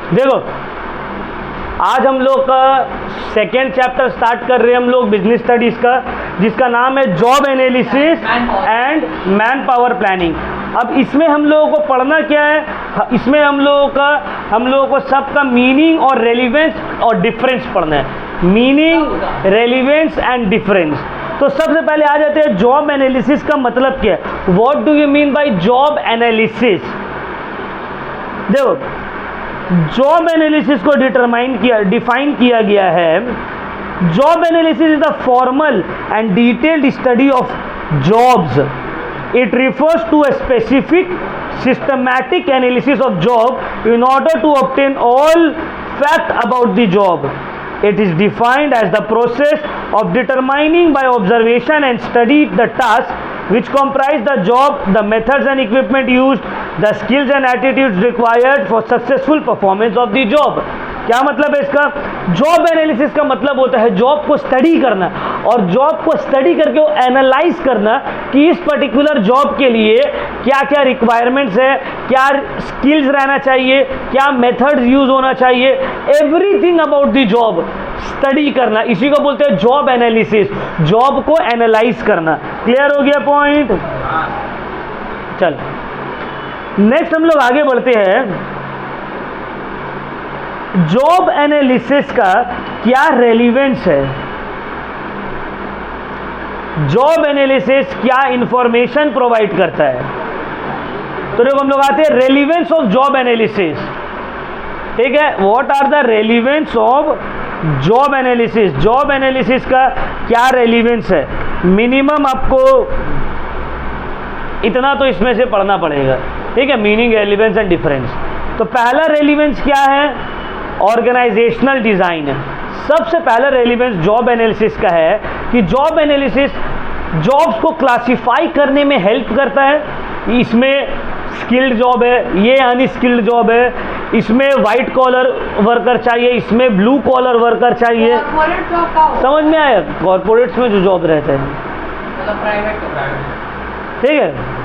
देखो, आज हम लोग का सेकेंड चैप्टर स्टार्ट कर रहे हैं हम लोग बिजनेस स्टडीज़ का, जिसका नाम है job analysis and man power planning. अब इसमें हम लोगों को पढ़ना क्या है, इसमें हम लोगों को सबका मीनिंग और रेलिवेंस और डिफरेंस पढ़ना है। Meaning, relevance and difference. तो सबसे पहले आ जाते हैं जॉब एनालिसिस का मतलब क्या है। What do you mean by job analysis? देखो, जॉब एनालिसिस को डिफाइन किया गया है। Job analysis is the formal and detailed study of jobs. It refers to a specific systematic analysis of job in order to obtain all fact about the job. It is defined as the process of determining by observation and study the tasks which comprise the job, the methods and equipment used, the skills and attitudes required for successful performance of the job. क्या मतलब है इसका? Job analysis का मतलब होता है job को study करना, और जॉब को स्टडी करके वो एनालाइज करना कि इस पर्टिकुलर जॉब के लिए क्या क्या रिक्वायरमेंट्स है, क्या स्किल्स रहना चाहिए, क्या मेथड्स यूज होना चाहिए, everything about the job study करना, इसी को बोलते हैं जॉब एनालिसिस। जॉब को एनालाइज करना। क्लियर हो गया पॉइंट? चल, नेक्स्ट हम लोग आगे बढ़ते हैं। जॉब एनालिसिस का क्या रेलिवेंस है? जॉब एनालिसिस क्या इंफॉर्मेशन प्रोवाइड करता है? तो देखो, हम लोग आते हैं रेलिवेंस ऑफ जॉब एनालिसिस। ठीक है, what are the relevance of job analysis? Job analysis का क्या रेलिवेंस है? मिनिमम आपको इतना तो इसमें से पढ़ना पड़ेगा। ठीक है, मीनिंग, रेलिवेंस एंड डिफरेंस। तो पहला रेलिवेंस क्या है? ऑर्गेनाइजेशनल डिज़ाइन है। सबसे पहला रेलिवेंस जॉब एनालिसिस का है कि जॉब एनालिसिस जॉब्स को क्लासिफाई करने में हेल्प करता है। इसमें स्किल्ड जॉब है, ये अनस्किल्ड जॉब है, इसमें वाइट कॉलर वर्कर चाहिए, इसमें ब्लू कॉलर वर्कर चाहिए। समझ में आया? कॉर्पोरेट्स में जो जॉब रहते हैं, मतलब प्राइवेट। ठीक है।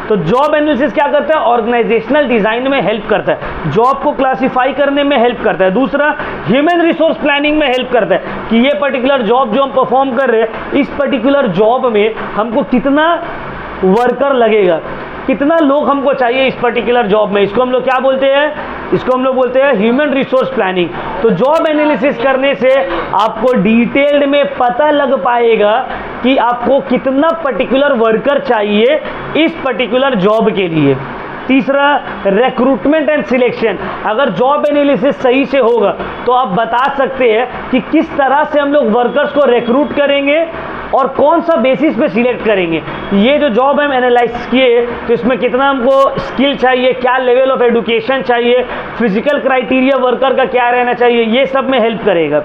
तो जॉब एनालिसिस क्या करता है? ऑर्गेनाइजेशनल डिजाइन में हेल्प करता है, जॉब को क्लासिफाई करने में हेल्प करता है। दूसरा, ह्यूमन रिसोर्स प्लानिंग में हेल्प करता है कि ये पर्टिकुलर जॉब जो हम परफॉर्म कर रहे हैं, इस पर्टिकुलर जॉब में हमको कितना वर्कर लगेगा, कितना लोग हमको चाहिए इस पर्टिकुलर जॉब में। इसको हम लोग क्या बोलते हैं? इसको हम लोग बोलते हैं ह्यूमन रिसोर्स प्लानिंग। तो जॉब एनालिसिस करने से आपको डिटेल्ड में पता लग पाएगा कि आपको कितना पर्टिकुलर वर्कर चाहिए इस पर्टिकुलर जॉब के लिए। तीसरा, रिक्रूटमेंट एंड सिलेक्शन। अगर जॉब एनालिसिस सही से होगा तो आप बता सकते हैं कि किस तरह से हम लोग वर्कर्स को रिक्रूट करेंगे और कौन सा बेसिस पे सिलेक्ट करेंगे। ये जो जॉब हम एनालाइज किए तो इसमें कितना हमको स्किल चाहिए, क्या लेवल ऑफ एजुकेशन चाहिए, फिजिकल क्राइटेरिया वर्कर का क्या रहना चाहिए, ये सब में हेल्प करेगा।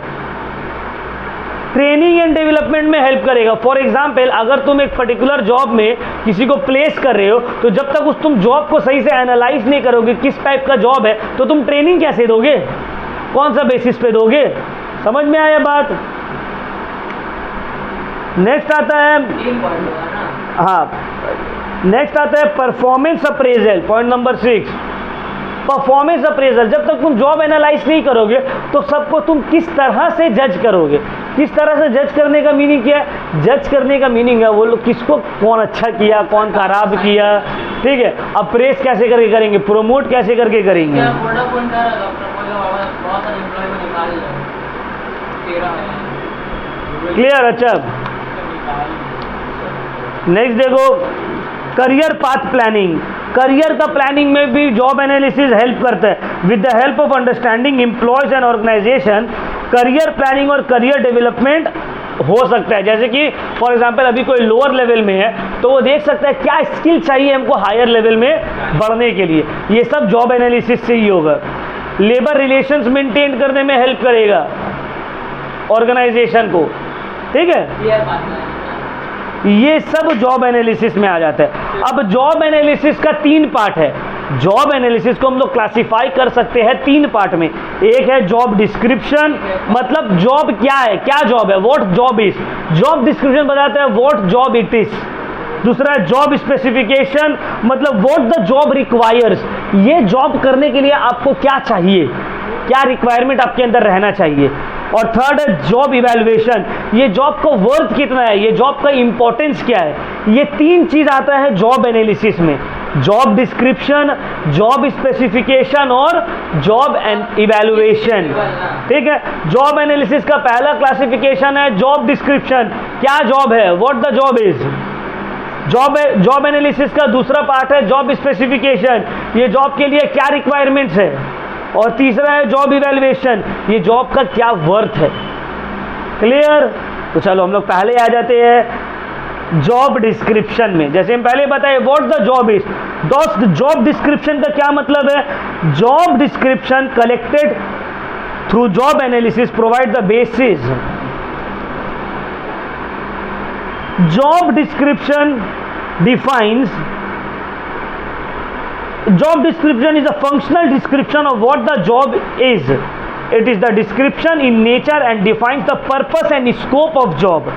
ट्रेनिंग एंड डेवलपमेंट में हेल्प करेगा। फॉर एग्जाम्पल, अगर तुम एक पर्टिकुलर जॉब में किसी को प्लेस कर रहे हो तो जब तक तुम जॉब को सही से एनालाइज नहीं करोगे किस टाइप का जॉब है, तो तुम ट्रेनिंग कैसे दोगे, कौन सा बेसिस पे दोगे? समझ में आया बात? नेक्स्ट आता है, हाँ, नेक्स्ट आता है performance appraisal. Point number 6, performance appraisal. जब तक तुम जॉब एनालाइज नहीं करोगे तो सबको तुम किस तरह से जज करोगे? किस तरह से जज करने का मीनिंग क्या है? जज करने का मीनिंग है वो लोग किसको, कौन अच्छा किया, कौन खराब किया। ठीक है, अप्रेस कैसे करके करेंगे, प्रमोट कैसे करके करेंगे। क्लियर? अच्छा, नेक्स्ट देखो, करियर पाथ प्लानिंग। करियर का प्लानिंग में भी जॉब एनालिसिस हेल्प करता है। With the help of understanding employees and organisation, career planning और करियर डेवलपमेंट हो सकता है। जैसे कि फॉर एग्जांपल अभी कोई लोअर लेवल में है तो वो देख सकता है क्या स्किल चाहिए हमको हायर लेवल में बढ़ने के लिए। ये सब जॉब एनालिसिस से ही होगा। लेबर रिलेशंस मेंटेन करने में हेल्प करेगा ऑर्गेनाइजेशन को। ठीक है, ये सब जॉब एनालिसिस में आ जाता है। अब जॉब एनालिसिस का 3 पार्ट है। जॉब एनालिसिस को हम लोग क्लासिफाई कर सकते हैं 3 पार्ट में। एक है जॉब डिस्क्रिप्शन, मतलब जॉब क्या है, क्या जॉब है, what job is. Job description बताता है व्हाट जॉब इट इज। दूसरा है जॉब स्पेसिफिकेशन, मतलब व्हाट द जॉब रिक्वायर्स, ये जॉब करने के लिए आपको क्या चाहिए, क्या रिक्वायरमेंट आपके अंदर रहना चाहिए। और थर्ड है जॉब इवैल्यूएशन, ये जॉब का वर्थ कितना है, ये जॉब का इंपॉर्टेंस क्या है। ये तीन चीज आता है जॉब एनालिसिस में, जॉब डिस्क्रिप्शन, जॉब स्पेसिफिकेशन और जॉब इवैल्यूएशन। ठीक है, जॉब एनालिसिस का पहला क्लासिफिकेशन है जॉब डिस्क्रिप्शन, क्या जॉब है, what the job is. Job analysis का दूसरा पार्ट है जॉब स्पेसिफिकेशन, ये जॉब के लिए क्या रिक्वायरमेंट्स है। और तीसरा है जॉब इवैल्यूएशन, ये जॉब का क्या वर्थ है। क्लियर। तो चलो हम लोग पहले आ जाते हैं जॉब डिस्क्रिप्शन में। जैसे हम पहले बताए व्हाट द जॉब इज, दोस्त जॉब डिस्क्रिप्शन का क्या मतलब है। Job description collected through job analysis provide the basis. Job description defines, job description is a functional description of what the job is. It is the description in nature and defines the purpose and scope of job.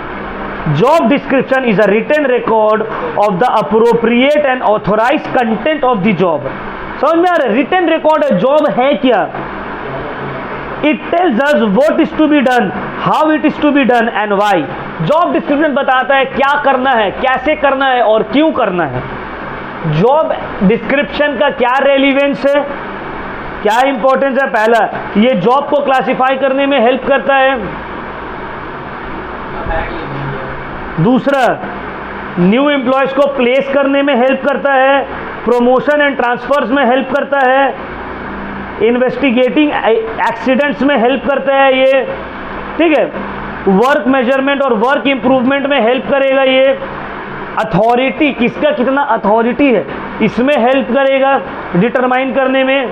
Job description is a written record of the appropriate and authorized content of the job. समझ में आ रहा है, written record है, job है क्या। It tells us what is to be done, how it is to be done and why. Job description बताता है क्या करना है, कैसे करना है और क्यों करना है। जॉब डिस्क्रिप्शन का क्या रेलिवेंस है, क्या इंपॉर्टेंस है। पहला, ये जॉब को क्लासिफाई करने में हेल्प करता है। दूसरा, न्यू एम्प्लॉयज को प्लेस करने में हेल्प करता है। प्रमोशन एंड ट्रांसफर्स में हेल्प करता है। इन्वेस्टिगेटिंग एक्सीडेंट्स में हेल्प करता है ये। ठीक है, वर्क मेजरमेंट और वर्क इंप्रूवमेंट में हेल्प करेगा ये। अथॉरिटी, किसका कितना अथॉरिटी है, इसमें हेल्प करेगा डिटरमाइन करने में।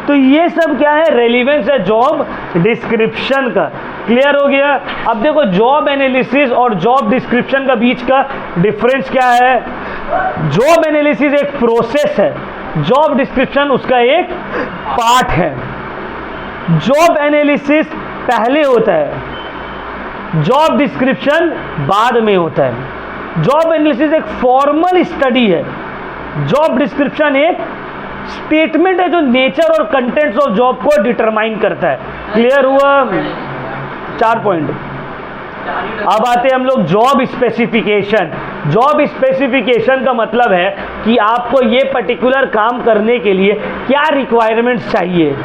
तो ये सब क्या है, रेलिवेंस है जॉब डिस्क्रिप्शन का। क्लियर हो गया। अब देखो जॉब एनालिसिस और जॉब डिस्क्रिप्शन का बीच का डिफरेंस क्या है। जॉब एनालिसिस एक प्रोसेस है, जॉब डिस्क्रिप्शन उसका एक पार्ट है। जॉब एनालिसिस पहले होता है, जॉब डिस्क्रिप्शन बाद में होता है। जॉब एनालिसिस एक फॉर्मल स्टडी है, जॉब डिस्क्रिप्शन एक स्टेटमेंट है जो नेचर और कंटेंट्स ऑफ जॉब को डिटरमाइन करता है। क्लियर हुआ। 4 पॉइंट। अब आते हैं हम लोग जॉब स्पेसिफिकेशन। जॉब स्पेसिफिकेशन का मतलब है कि आपको ये पर्टिकुलर काम करने के लिए क्या रिक्वायरमेंट्स चाहिए।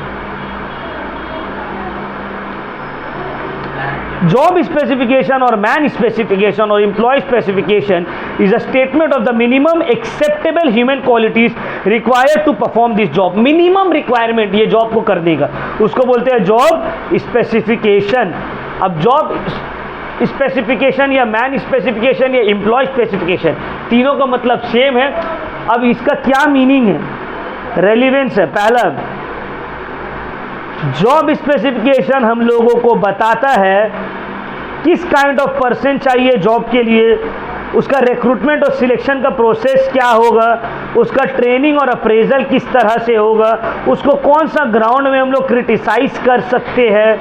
जॉब स्पेसिफिकेशन और मैन स्पेसिफिकेशन और employee specification is a statement of the minimum acceptable human qualities required to perform this job. Minimum requirement ये जॉब को करने का, उसको बोलते हैं जॉब स्पेसिफिकेशन। अब जॉब स्पेसिफिकेशन या मैन स्पेसिफिकेशन या एम्प्लॉय स्पेसिफिकेशन, तीनों का मतलब सेम है। अब इसका क्या मीनिंग है, रेलिवेंस है। पहला, जॉब स्पेसिफिकेशन हम लोगों को बताता है किस काइंड ऑफ पर्सन चाहिए जॉब के लिए, उसका रिक्रूटमेंट और सिलेक्शन का प्रोसेस क्या होगा, उसका ट्रेनिंग और अप्रेजल किस तरह से होगा, उसको कौन सा ग्राउंड में हम लोग क्रिटिसाइज कर सकते हैं।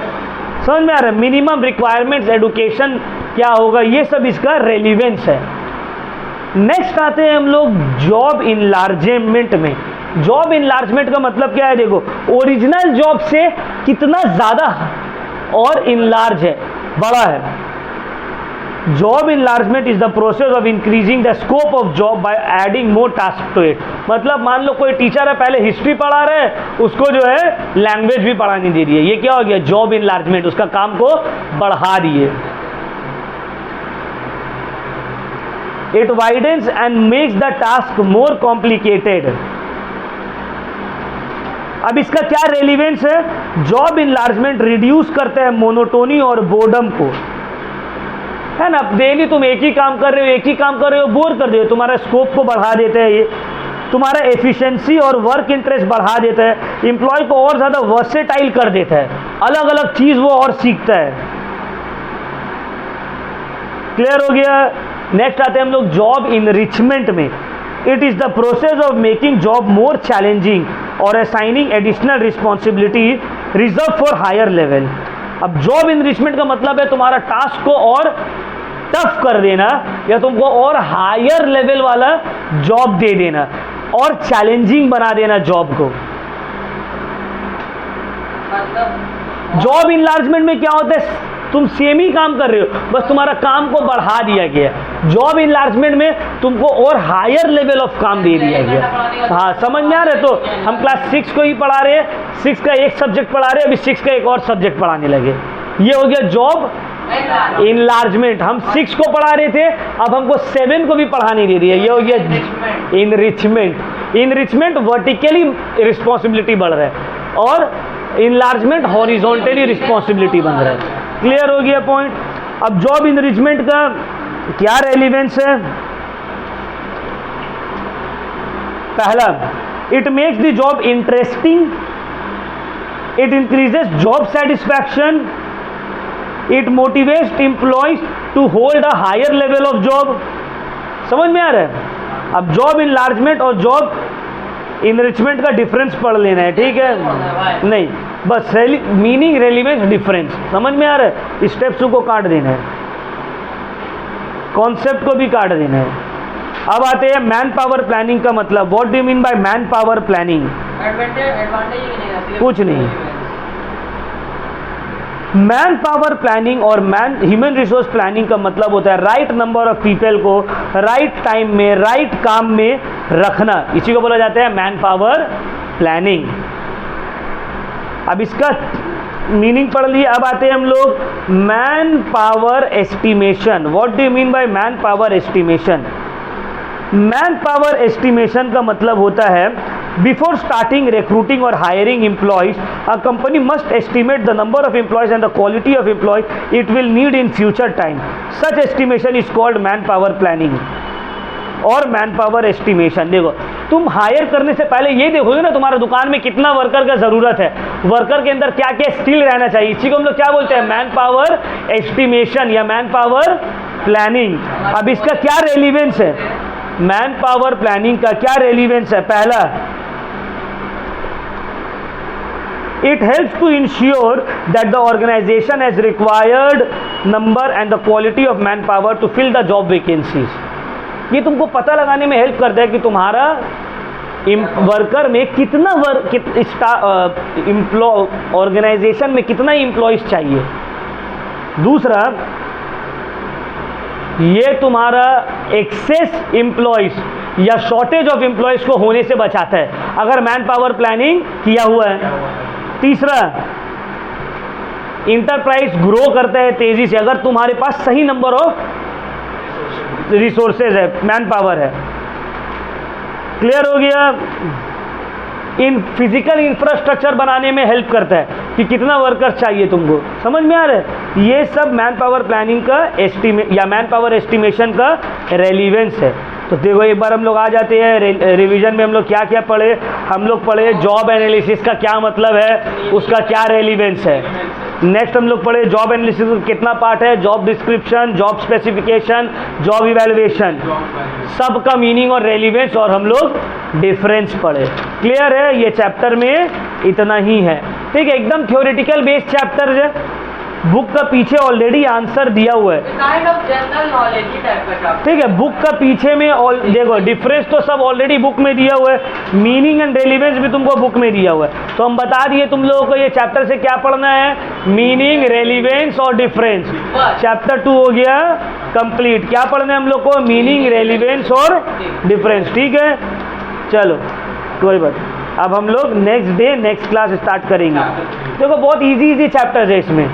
समझ में आ रहा है। मिनिमम रिक्वायरमेंट्स, एडुकेशन क्या होगा, ये सब इसका रेलिवेंस है। नेक्स्ट आते हैं हम लोग जॉब इनलार्जमेंट में। जॉब इनलार्जमेंट का मतलब क्या है, देखो ओरिजिनल जॉब से कितना ज़्यादा और इनलार्ज है, बड़ा है। Job enlargement is the process of increasing the scope of job by adding more task to it. मतलब मान लो कोई टीचर है, पहले हिस्ट्री पढ़ा रहे हैं, उसको जो है लैंग्वेज भी पढ़ानी दे रही है, ये क्या हो गया, जॉब इनलार्जमेंट, उसका काम को बढ़ा दिए। It widens and makes the task more complicated. अब इसका क्या रेलिवेंस है, जॉब इनलार्जमेंट रिड्यूस करते हैं मोनोटोनी और बोर्डम को, है ना। डेली तुम एक ही काम कर रहे हो, एक ही काम कर रहे हो, बोर कर दे, तुम्हारा स्कोप को बढ़ा देता है ये, तुम्हारा एफिशिएंसी और वर्क इंटरेस्ट बढ़ा देता है, एम्प्लॉय को और ज़्यादा वर्सेटाइल कर देता है, अलग अलग चीज़ वो और सीखता है। क्लियर हो गया। नेक्स्ट आते हैं हम लोग जॉब इनरिचमेंट में। It is the process of making job more challenging और assigning additional responsibility reserve for higher level. अब जॉब इनरिचमेंट का मतलब है तुम्हारा टास्क को और टफ कर देना या तुमको और हायर लेवल वाला जॉब दे देना और चैलेंजिंग बना देना जॉब को। मतलब जॉब इनलार्जमेंट में क्या होता है, तुम सेम ही काम कर रहे हो, बस तुम्हारा काम को बढ़ा दिया गया। जॉब इनलार्जमेंट में तुमको और हायर लेवल ऑफ काम दे दिया गया। हाँ, समझ में आ रहा है? तो हम क्लास 6 को ही पढ़ा रहे हैं, 6 का एक सब्जेक्ट पढ़ा रहे हैं, अभी 6 का एक और सब्जेक्ट पढ़ाने लगे। ये हो गया जॉब इनलार्जमेंट। हम 6 को पढ़ा रहे थे, अब हमको 7 को भी पढ़ाने दे दिया। ये हो गया इनरिचमेंट। इनरिचमेंट वर्टिकली रिस्पॉन्सिबिलिटी बढ़ रहा है और इनलार्जमेंट हॉरिजॉन्टली रिस्पॉन्सिबिलिटी बन रहा है। क्लियर हो गया पॉइंट? अब जॉब इनरिचमेंट का क्या रेलिवेंस है? पहला, it makes the job interesting, it increases job satisfaction, it motivates employees to hold a higher level of job. समझ में आ रहा है? अब जॉब इनलार्जमेंट और जॉब इनरिचमेंट का डिफरेंस पढ़ लेना है, ठीक है? नहीं, बस मीनिंग, रेलिवेंस, डिफरेंस समझ में आ रहा है? स्टेप्स को काट देना है, कॉन्सेप्ट को भी काट देना है। अब आते हैं मैन पावर प्लानिंग का मतलब। What do you mean by man power planning? कुछ नहीं। मैन पावर प्लानिंग और ह्यूमन रिसोर्स प्लानिंग का मतलब होता है राइट नंबर ऑफ पीपल को राइट टाइम में राइट काम में रखना। इसी को बोला जाता है मैन पावर प्लानिंग। अब इसका मीनिंग पढ़ लिए। अब आते हैं हम लोग man power estimation. What do you mean by man power estimation? Man power estimation का मतलब होता है बिफोर स्टार्टिंग रिक्रूटिंग और hiring employees a company must estimate the number of employees and the quality of employees it will need in future time. Such estimation is called man power planning और man power estimation. देखो, तुम higher करने से पहले ये देखोगे ना तुम्हारा दुकान में कितना वर्कर का ज़रूरत है, वर्कर के अंदर क्या क्या स्किल रहना चाहिए। इसी को हम लोग क्या बोलते हैं? मैन पावर एस्टिमेशन या मैन पावर प्लानिंग। अब इसका क्या रेलिवेंस है? मैन पावर प्लानिंग का क्या रेलिवेंस है? पहला, it helps to ensure that the organization has required number and the quality of manpower to fill the job vacancies। ये तुमको पता लगाने में हेल्प करता है कि तुम्हारा वर्कर में कितना ऑर्गेनाइजेशन में कितना एम्प्लॉयज चाहिए। दूसरा, ये तुम्हारा एक्सेस एम्प्लॉयज या शॉर्टेज ऑफ एम्प्लॉयज को होने से बचाता है अगर मैन पावर प्लानिंग किया हुआ है। तीसरा, इंटरप्राइज ग्रो करता है तेजी से अगर तुम्हारे पास सही नंबर ऑफ रिसोर्सेज है, मैन पावर है। क्लियर हो गया? इन फिजिकल इंफ्रास्ट्रक्चर बनाने में हेल्प करता है कि कितना वर्कर चाहिए तुमको। समझ में आ रहा है? ये सब मैन पावर प्लानिंग का या मैन पावर एस्टिमेशन का रेलिवेंस है। तो देखो, एक बार हम लोग आ जाते हैं रिवीजन में। हम लोग क्या क्या पढ़े? हम लोग पढ़े जॉब एनालिसिस का क्या मतलब है, उसका क्या रेलिवेंस है। नेक्स्ट हम लोग पढ़े जॉब एनालिसिस का कितना पार्ट है, job description, job specification, job evaluation, सबका मीनिंग और रेलिवेंस, और हम लोग डिफरेंस पढ़े। क्लियर है? ये चैप्टर में इतना ही है, ठीक है? एकदम थ्योरेटिकल बेस्ड चैप्टर है। बुक का पीछे ऑलरेडी आंसर दिया हुआ है, kind of general knowledge he type का चैप्टर, ठीक है? बुक का पीछे में देखो, डिफरेंस तो सब ऑलरेडी बुक में दिया हुआ है, मीनिंग एंड रेलिवेंस भी तुमको बुक में दिया हुआ है। तो हम बता दिए तुम लोगों को ये चैप्टर से क्या पढ़ना है, मीनिंग, रेलिवेंस और डिफरेंस। चैप्टर 2 हो गया कंप्लीट। क्या पढ़ना है हम लोग को? मीनिंग, रेलिवेंस और डिफरेंस, ठीक है? चलो कोई बात। अब हम लोग next day next class start करेंगे। देखो, बहुत इजी चैप्टर है इसमें,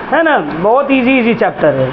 है ना? बहुत इजी चैप्टर है।